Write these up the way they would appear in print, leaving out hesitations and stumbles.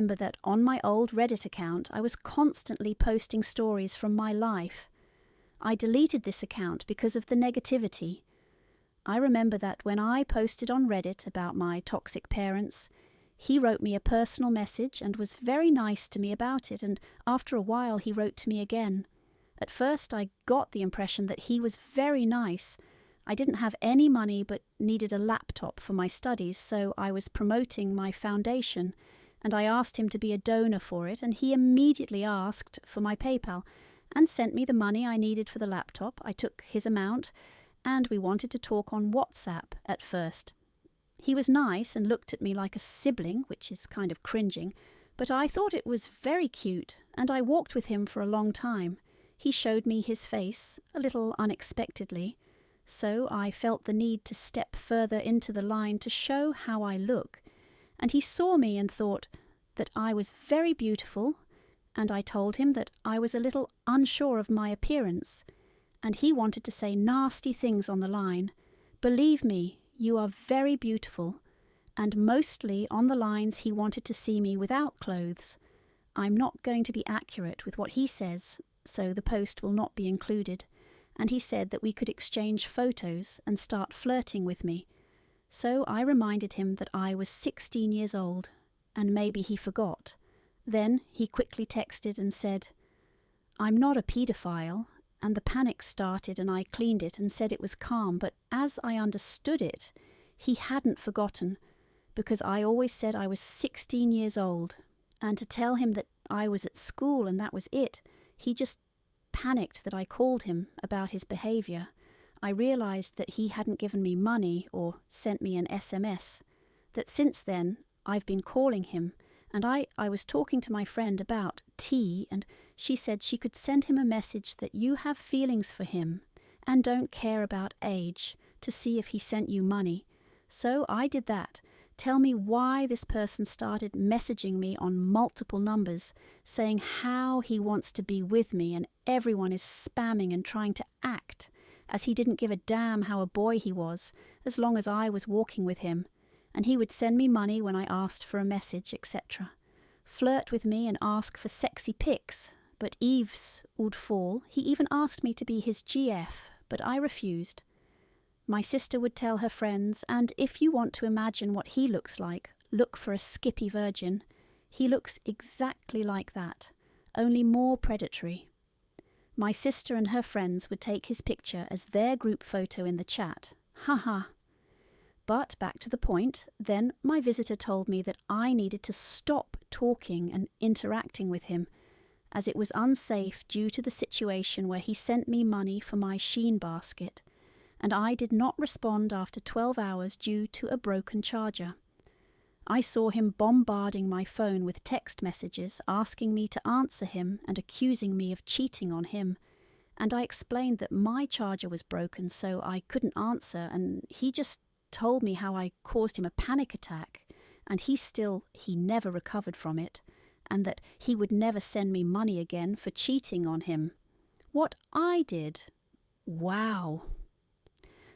remember that on my old Reddit account, I was constantly posting stories from my life. I deleted this account because of the negativity. I remember that when I posted on Reddit about my toxic parents, he wrote me a personal message and was very nice to me about it, and after a while he wrote to me again. At first I got the impression that he was very nice. I didn't have any money but needed a laptop for my studies, so I was promoting my foundation, and I asked him to be a donor for it, and he immediately asked for my PayPal and sent me the money I needed for the laptop. I took his amount, and we wanted to talk on WhatsApp at first. He was nice and looked at me like a sibling, which is kind of cringing, but I thought it was very cute, and I walked with him for a long time. He showed me his face, a little unexpectedly, so I felt the need to step further into the line to show how I look, and he saw me and thought that I was very beautiful, and I told him that I was a little unsure of my appearance, and he wanted to say nasty things on the line. Believe me, you are very beautiful, and mostly on the lines he wanted to see me without clothes. I'm not going to be accurate with what he says, so the post will not be included, and he said that we could exchange photos and start flirting with me. So I reminded him that I was 16 years old, and maybe he forgot. Then he quickly texted and said, "I'm not a paedophile," and the panic started and I cleaned it and said it was calm, but as I understood it, he hadn't forgotten, because I always said I was 16 years old, and to tell him that I was at school and that was it, he just panicked that I called him about his behaviour. I realised that he hadn't given me money or sent me an SMS, that since then I've been calling him, and I was talking to my friend about tea, and she said she could send him a message that you have feelings for him and don't care about age, to see if he sent you money. So I did that. Tell me why this person started messaging me on multiple numbers, saying how he wants to be with me, and everyone is spamming and trying to act as he didn't give a damn how a boy he was, as long as I was walking with him, and he would send me money when I asked for a message, etc. Flirt with me and ask for sexy pics, but Eves would fall. He even asked me to be his GF, but I refused. My sister would tell her friends, and if you want to imagine what he looks like, look for a Skippy virgin. He looks exactly like that, only more predatory. My sister and her friends would take his picture as their group photo in the chat. Haha. But back to the point, then my visitor told me that I needed to stop talking and interacting with him, as it was unsafe due to the situation where he sent me money for my Shein basket, and I did not respond after 12 hours due to a broken charger. I saw him bombarding my phone with text messages asking me to answer him and accusing me of cheating on him, and I explained that my charger was broken so I couldn't answer, and he just told me how I caused him a panic attack, and he never recovered from it, and that he would never send me money again for cheating on him. What I did? Wow.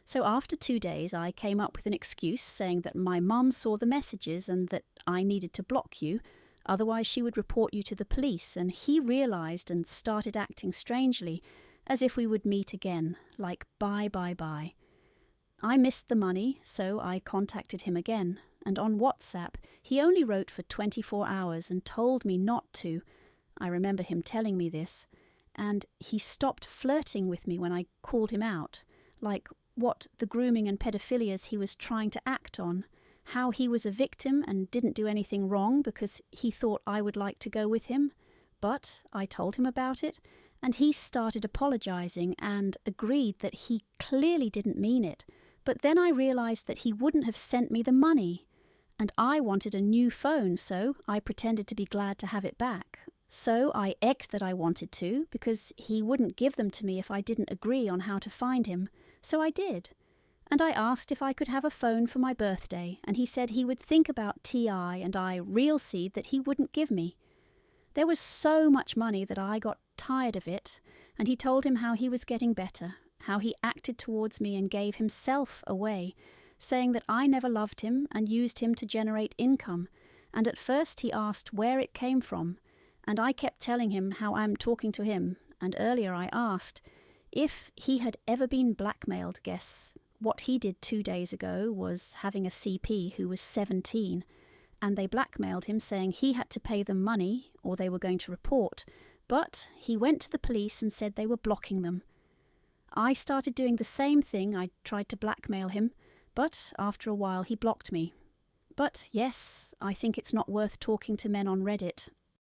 So after 2 days, I came up with an excuse saying that my mum saw the messages and that I needed to block you, otherwise she would report you to the police, and he realised and started acting strangely, as if we would meet again, like bye. I missed the money, so I contacted him again, and on WhatsApp he only wrote for 24 hours and told me not to. I remember him telling me this, and he stopped flirting with me when I called him out, like what the grooming and pedophilias he was trying to act on, how he was a victim and didn't do anything wrong because he thought I would like to go with him. But I told him about it, and he started apologising and agreed that he clearly didn't mean it. But then I realised that he wouldn't have sent me the money, and I wanted a new phone, so I pretended to be glad to have it back. So I egged that I wanted to, because he wouldn't give them to me if I didn't agree on how to find him. So I did. And I asked if I could have a phone for my birthday, and he said he would think about TI, and I real seed that he wouldn't give me. There was so much money that I got tired of it, and he told him how he was getting better, how he acted towards me and gave himself away, saying that I never loved him and used him to generate income, and at first he asked where it came from, and I kept telling him how I'm talking to him, and earlier I asked if he had ever been blackmailed. Guess what he did 2 days ago was having a CP who was 17, and they blackmailed him saying he had to pay them money or they were going to report, but he went to the police and said they were blocking them. I started doing the same thing. I tried to blackmail him, but after a while he blocked me. But yes, I think it's not worth talking to men on Reddit.